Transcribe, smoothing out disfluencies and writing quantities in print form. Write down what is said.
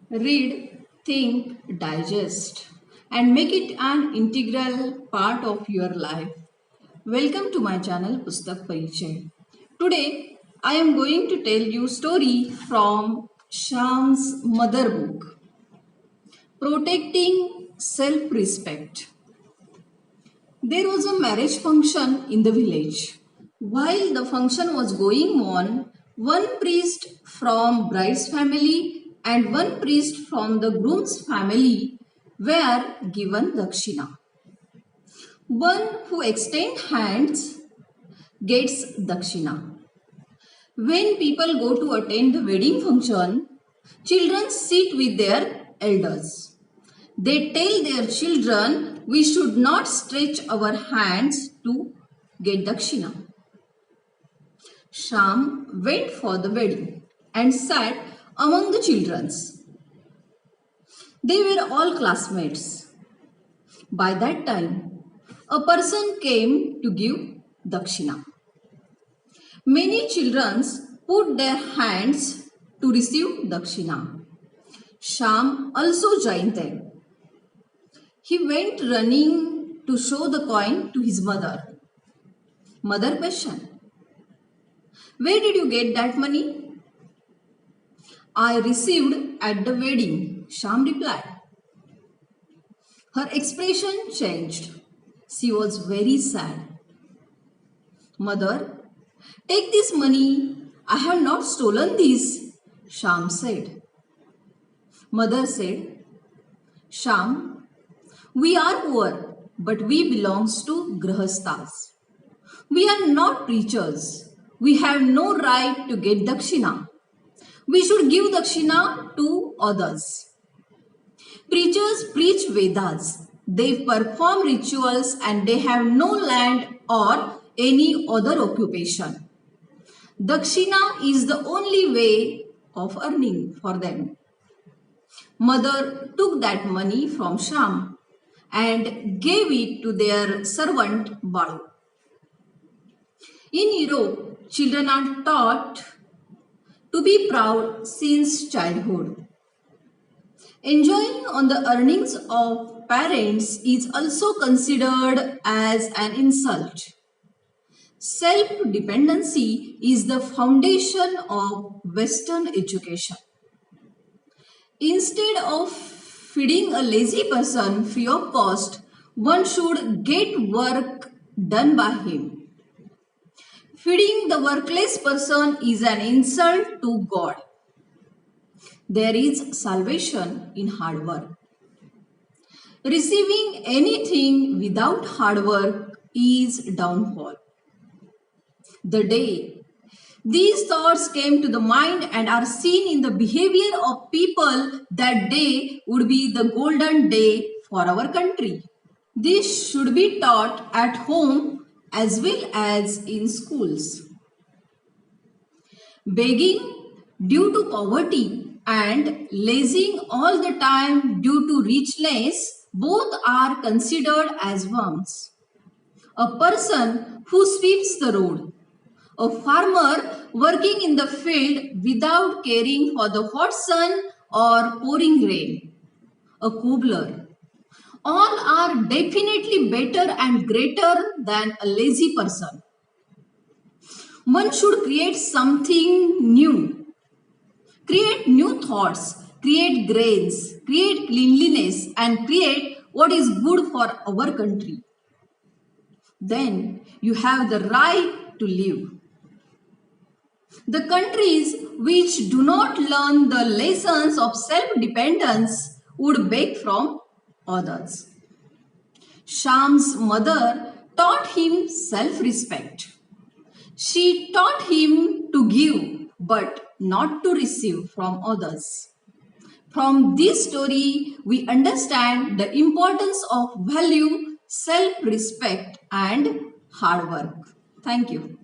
Read, think, digest, and make it an integral part of your life. Welcome to my channel Pustak Parichay. Today, I am going to tell you story from Sham's mother book, Protecting Self-Respect. There was a marriage function in the village. While the function was going on, one priest from bride's family and one priest from the groom's family were given dakshina. One who extends hands gets dakshina. When people go to attend the wedding function, children sit with their elders. They tell their children we should not stretch our hands to get dakshina. Sham went for the wedding and sat among the children. They were all classmates. By that time, a person came to give dakshina. Many children put their hands to receive dakshina. Sham also joined them. He went running to show the coin to his mother. Mother questioned, "Where did you get that money?" "I received at the wedding," Sham replied. Her expression changed. She was very sad. "Mother, take this money. I have not stolen this," Sham said. Mother said, "Sham, we are poor, but we belong to grahasthas. We are not preachers. We have no right to get dakshina. We should give dakshina to others. Preachers preach Vedas. They perform rituals and they have no land or any other occupation. Dakshina is the only way of earning for them." Mother took that money from Sham and gave it to their servant Balu. In Europe, children are taught to be proud since childhood. Enjoying on the earnings of parents is also considered as an insult. Self-dependency is the foundation of Western education. Instead of feeding a lazy person free of cost, one should get work done by him. Feeding the workless person is an insult to God. There is salvation in hard work. Receiving anything without hard work is downfall. The day these thoughts came to the mind and are seen in the behavior of people, that day would be the golden day for our country. This should be taught at home as well as in schools. Begging due to poverty and lazing all the time due to richness, both are considered as wrongs. A person who sweeps the road, a farmer working in the field without caring for the hot sun or pouring rain, a cobbler, all are definitely better and greater than a lazy person. One should create something new. Create new thoughts, create grains, create cleanliness, and create what is good for our country. Then you have the right to live. The countries which do not learn the lessons of self-dependence would beg from others. Sham's mother taught him self-respect. She taught him to give but not to receive from others. From this story, we understand the importance of value, self-respect and hard work. Thank you.